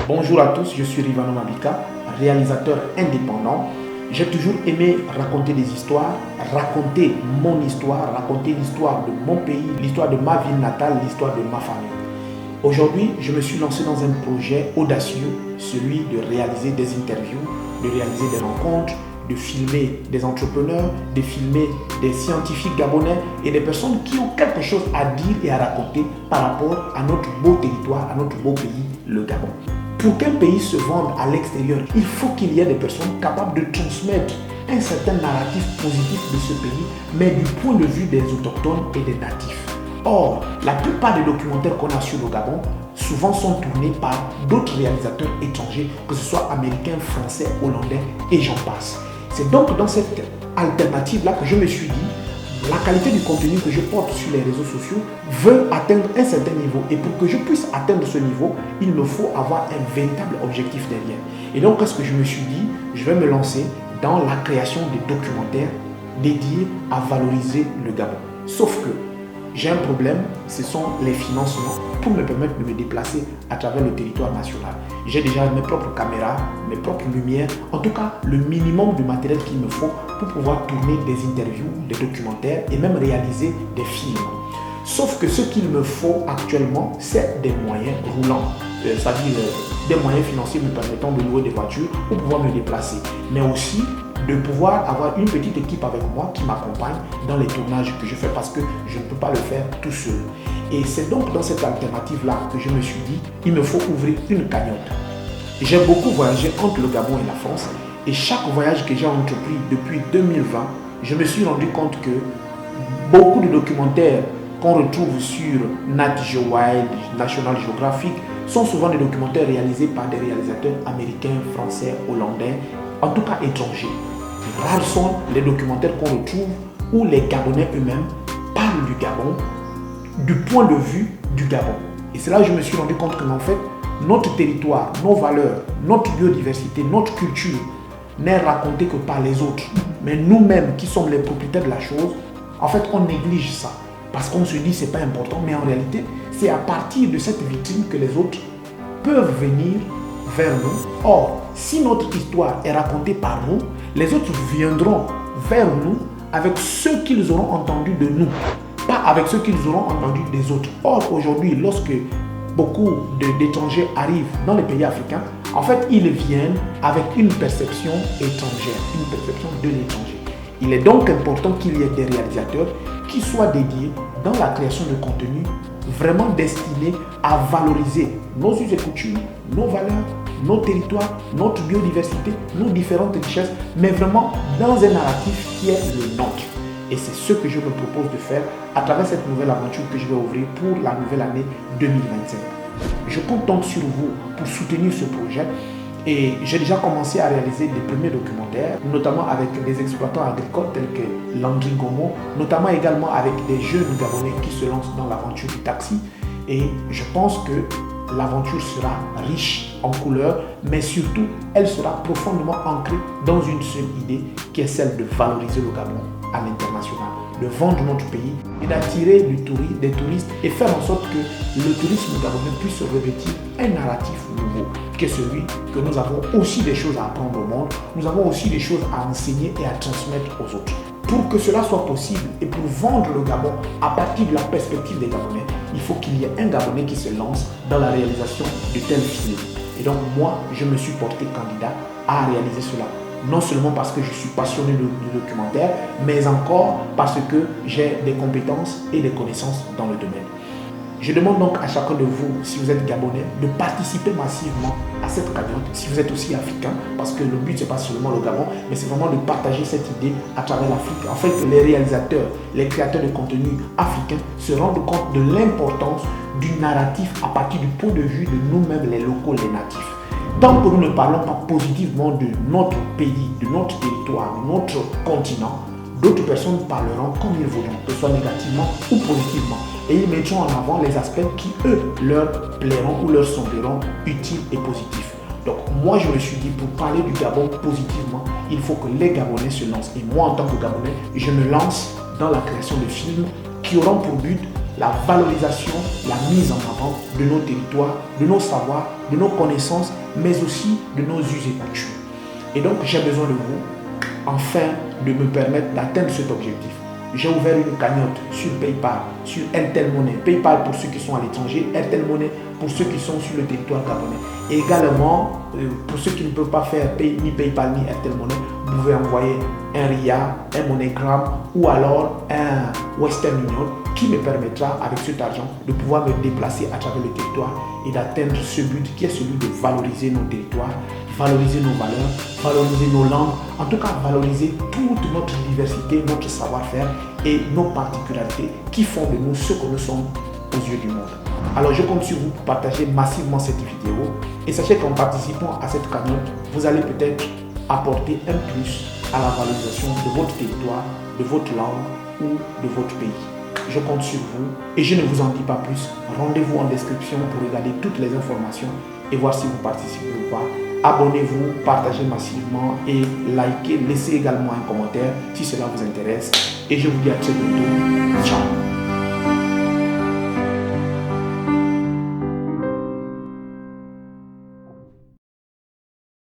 Bonjour à tous, je suis Rivano Mabika, réalisateur indépendant. J'ai toujours aimé raconter des histoires, raconter mon histoire, raconter l'histoire de mon pays, l'histoire de ma ville natale, l'histoire de ma famille. Aujourd'hui, je me suis lancé dans un projet audacieux, celui de réaliser des interviews, de réaliser des rencontres, de filmer des entrepreneurs, de filmer des scientifiques gabonais et des personnes qui ont quelque chose à dire et à raconter par rapport à notre beau territoire, à notre beau pays, le Gabon. Pour qu'un pays se vende à l'extérieur, il faut qu'il y ait des personnes capables de transmettre un certain narratif positif de ce pays, mais du point de vue des autochtones et des natifs. Or, la plupart des documentaires qu'on a sur le Gabon souvent sont tournés par d'autres réalisateurs étrangers, que ce soit américains, français, hollandais et j'en passe. C'est donc dans cette alternative-là que je me suis dit, la qualité du contenu que je porte sur les réseaux sociaux veut atteindre un certain niveau. Et pour que je puisse atteindre ce niveau, il me faut avoir un véritable objectif derrière. Et donc, qu'est-ce que je me suis dit? Je vais me lancer dans la création des documentaires dédiés à valoriser le Gabon. Sauf que j'ai un problème, ce sont les financements pour me permettre de me déplacer à travers le territoire national. J'ai déjà mes propres caméras, mes propres lumières, en tout cas le minimum de matériel qu'il me faut pour pouvoir tourner des interviews, des documentaires et même réaliser des films. Sauf que ce qu'il me faut actuellement, c'est des moyens roulants, c'est-à-dire des moyens financiers me permettant de louer des voitures pour pouvoir me déplacer, mais aussi de pouvoir avoir une petite équipe avec moi qui m'accompagne dans les tournages que je fais parce que je ne peux pas le faire tout seul. Et c'est donc dans cette alternative-là que je me suis dit, il me faut ouvrir une cagnotte. J'ai beaucoup voyagé entre le Gabon et la France et chaque voyage que j'ai entrepris depuis 2020, je me suis rendu compte que beaucoup de documentaires qu'on retrouve sur Nat Geo Wild, National Geographic, sont souvent des documentaires réalisés par des réalisateurs américains, français, hollandais, en tout cas étrangers. Rares sont les documentaires qu'on retrouve où les Gabonais eux-mêmes parlent du Gabon, du point de vue du Gabon. Et c'est là que je me suis rendu compte qu'en fait, notre territoire, nos valeurs, notre biodiversité, notre culture n'est racontée que par les autres. Mais nous-mêmes qui sommes les propriétaires de la chose, en fait, on néglige ça. Parce qu'on se dit c'est pas important, mais en réalité, c'est à partir de cette vitrine que les autres peuvent venir vers nous. Or, si notre histoire est racontée par nous, les autres viendront vers nous avec ce qu'ils auront entendu de nous, pas avec ce qu'ils auront entendu des autres. Or, aujourd'hui, lorsque beaucoup d'étrangers arrivent dans les pays africains, en fait, ils viennent avec une perception étrangère, une perception de l'étranger. Il est donc important qu'il y ait des réalisateurs qui soient dédiés dans la création de contenu vraiment destiné à valoriser nos us et coutumes, nos valeurs, nos territoires, notre biodiversité, nos différentes richesses, mais vraiment dans un narratif qui est le nôtre. Et c'est ce que je me propose de faire à travers cette nouvelle aventure que je vais ouvrir pour la nouvelle année 2025. Je compte donc sur vous pour soutenir ce projet. Et j'ai déjà commencé à réaliser des premiers documentaires, notamment avec des exploitants agricoles tels que Landry Gomo, notamment également avec des jeunes Gabonais qui se lancent dans l'aventure du taxi. Et je pense que l'aventure sera riche en couleurs, mais surtout, elle sera profondément ancrée dans une seule idée qui est celle de valoriser le Gabon à l'international, de vendre notre pays et d'attirer des touristes et faire en sorte que le tourisme gabonais puisse revêtir un narratif nouveau, qui est celui que nous avons aussi des choses à apprendre au monde, nous avons aussi des choses à enseigner et à transmettre aux autres. Pour que cela soit possible et pour vendre le Gabon à partir de la perspective des Gabonais, il faut qu'il y ait un Gabonais qui se lance dans la réalisation de tels films. Et donc moi, je me suis porté candidat à réaliser cela. Non seulement parce que je suis passionné du documentaire, mais encore parce que j'ai des compétences et des connaissances dans le domaine. Je demande donc à chacun de vous, si vous êtes Gabonais, de participer massivement à cette cagnotte, si vous êtes aussi africain, parce que le but, ce n'est pas seulement le Gabon, mais c'est vraiment de partager cette idée à travers l'Afrique. En fait, que les réalisateurs, les créateurs de contenu africains se rendent compte de l'importance du narratif à partir du point de vue de nous-mêmes, les locaux, les natifs. Tant que nous ne parlons pas positivement de notre pays, de notre territoire, de notre continent, d'autres personnes parleront comme ils voudront, que ce soit négativement ou positivement. Et ils mettront en avant les aspects qui, eux, leur plairont ou leur sembleront utiles et positifs. Donc, moi, je me suis dit, pour parler du Gabon positivement, il faut que les Gabonais se lancent. Et moi, en tant que Gabonais, je me lance dans la création de films qui auront pour but la valorisation, la mise en avant de nos territoires, de nos savoirs, de nos connaissances, mais aussi de nos us et coutumes. Et donc, j'ai besoin de vous, afin de me permettre d'atteindre cet objectif. J'ai ouvert une cagnotte sur PayPal, sur Airtel Money. PayPal pour ceux qui sont à l'étranger, Airtel Money pour ceux qui sont sur le territoire gabonais. Et également, pour ceux qui ne peuvent pas faire ni PayPal ni Airtel Money, vous pouvez envoyer un RIA, un MoneyGram ou alors un Western Union qui me permettra, avec cet argent, de pouvoir me déplacer à travers le territoire et d'atteindre ce but qui est celui de valoriser nos territoires, valoriser nos valeurs, valoriser nos langues, en tout cas valoriser toute notre diversité, notre savoir-faire et nos particularités qui font de nous ce que nous sommes aux yeux du monde. Alors je compte sur vous pour partager massivement cette vidéo et sachez qu'en participant à cette cagnotte, vous allez peut-être apporter un plus à la valorisation de votre territoire, de votre langue ou de votre pays. Je compte sur vous et je ne vous en dis pas plus. Rendez-vous en description pour regarder toutes les informations et voir si vous participez ou pas. Abonnez-vous, partagez massivement et likez, laissez également un commentaire si cela vous intéresse. Et je vous dis à très bientôt. Ciao.